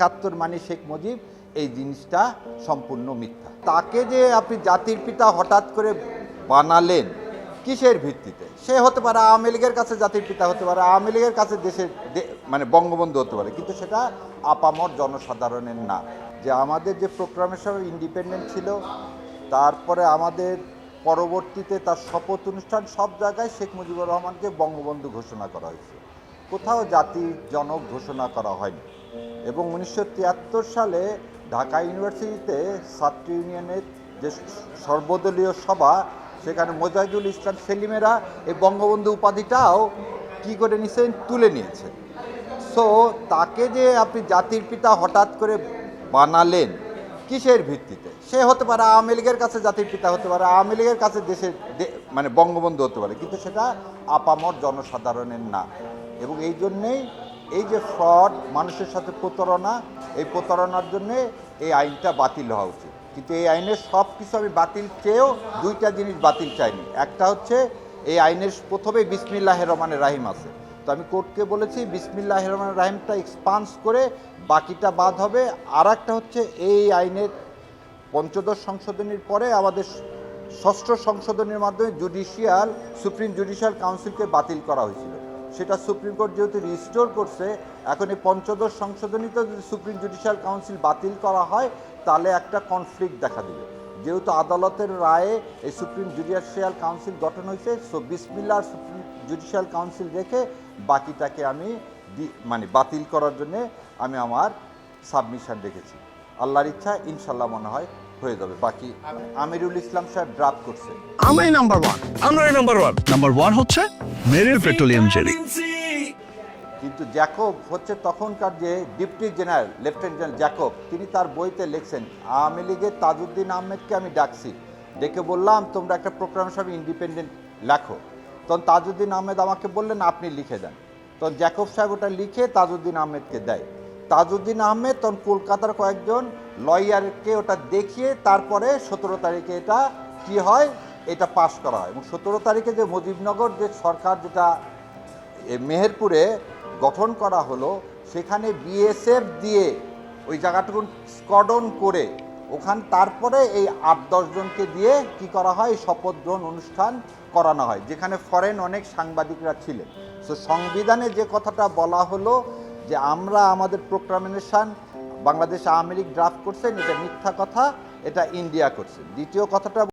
71 মানে শেখ মুজিব, এই জিনিসটা সম্পূর্ণ মিথ্যা। তাকে যে আপনি জাতির পিতা হঠাৎ করে বানালেন কিসের ভিত্তিতে? সে হতে পারে আওয়ামী লীগের কাছে জাতির পিতা হতে পারে, আওয়ামী লীগের কাছে দেশের মানে বঙ্গবন্ধু হতে পারে, কিন্তু সেটা আপামর জনসাধারণের না। যে আমাদের যে প্রোক্লামেশন ইন্ডিপেন্ডেন্ট ছিল, তারপরে আমাদের পরবর্তীতে তার শপথ অনুষ্ঠান, সব জায়গায় শেখ মুজিবুর রহমানকে বঙ্গবন্ধু ঘোষণা করা হয়েছে, কোথাও জাতির জনক ঘোষণা করা হয়নি। এবং 1973 সালে ঢাকা ইউনিভার্সিটিতে ছাত্র ইউনিয়নের যে সর্বদলীয় সভা, সেখানে মোজাহিদুল ইসলাম সেলিমেরা এই বঙ্গবন্ধু উপাধিটাও কী করে নিয়েছেন, তুলে নিয়েছেন। সো তাকে যে আপনি জাতির পিতা হঠাৎ করে বানালেন কিসের ভিত্তিতে? সে হতে পারে আওয়ামী লীগের কাছে জাতির পিতা হতে পারে, আওয়ামী লীগের কাছে দেশের মানে বঙ্গবন্ধু হতে পারে, কিন্তু সেটা আপামর জনসাধারণের না। এবং এই জন্যেই এই যে ফ্রড, মানুষের সাথে প্রতারণা, এই প্রতারণার জন্যে এই আইনটা বাতিল হওয়া উচিত। কিন্তু এই আইনের সব কিছু আমি বাতিল চেয়েও দুইটা জিনিস বাতিল চাইনি। একটা হচ্ছে এই আইনের প্রথমে বিসমিল্লাহির রহমানির রাহিম আছে, তো আমি কোর্টকে বলেছি বিসমিল্লাহির রহমানির রাহিমটা এক্সপান্স করে বাকিটা বাদ হবে। আর একটা হচ্ছে এই আইনের পঞ্চদশ সংশোধনীর পরে আমাদের ষষ্ঠ সংশোধনীর মাধ্যমে সুপ্রিম জুডিশিয়াল কাউন্সিলকে বাতিল করা হয়েছিল, সেটা সুপ্রিম কোর্ট যেহেতু রিস্টোর করছে, এখন এই পঞ্চদশ সংশোধনীতে যদি সুপ্রিম জুডিশিয়াল কাউন্সিল বাতিল করা হয় তাহলে একটা কনফ্লিক্ট দেখা দেবে। যেহেতু আদালতের রায়ে এই সুপ্রিম জুডিশিয়াল কাউন্সিল গঠন হয়েছে, সো বিসমিল্লাহ সুপ্রিম জুডিশিয়াল কাউন্সিল রেখে বাকিটাকে আমি মানে বাতিল করার জন্যে আমি আমার সাবমিশন রেখেছি। আল্লাহর ইচ্ছা ইনশাল্লাহ মনে হয় হয়ে যাবে। বাকি আমিরুল ইসলাম সাহেব ড্রাফট করছে। আমরাই নাম্বার ওয়ান, আমরাই নাম্বার ওয়ান। নাম্বার ওয়ান হচ্ছে মেরিল পেট্রোলিয়াম জেলি। কিন্তু জ্যাকব হচ্ছে তখনকার যে deputy general, lieutenant general Jacob, তিনি তার বইতে লিখছেন আওয়ামী লীগের তাজউদ্দিন আহমেদকে আমি ডাকছি, ডেকে বললাম তোমরা একটা প্রোক্লামেশন ইন্ডিপেন্ডেন্ট লেখো। তখন তাজউদ্দিন আহমেদ আমাকে বললেন আপনি লিখে দেন। তখন জ্যাকব সাহেব ওটা লিখে তাজউদ্দিন আহমেদকে দেয়। তাজউদ্দিন আহমেদ তখন কলকাতার কয়েকজন লয়ারকে ওটা দেখিয়ে তারপরে 17 তারিখে এটা কি হয়, এটা পাশ করা হয়। এবং 17 তারিখে যে মুজিবনগর যে সরকার যেটা মেহেরপুরে গঠন করা হলো, সেখানে বিএসএফ দিয়ে ওই জায়গাটুকু স্কডন করে ওখানে তারপরে এই 8-10 জনকে দিয়ে কি করা হয়, শপথ গ্রহণ অনুষ্ঠান করানো হয়, যেখানে ফরেন অনেক সাংবাদিকরা ছিলেন। সো সংবিধানে যে কথাটা বলা হলো যে আমরা আমাদের প্রোক্লামেশন বাংলাদেশ আওয়ামী লীগ ড্রাফট করছেন, এটা মিথ্যা কথা, এটা ইন্ডিয়া করছে। দ্বিতীয় কথাটা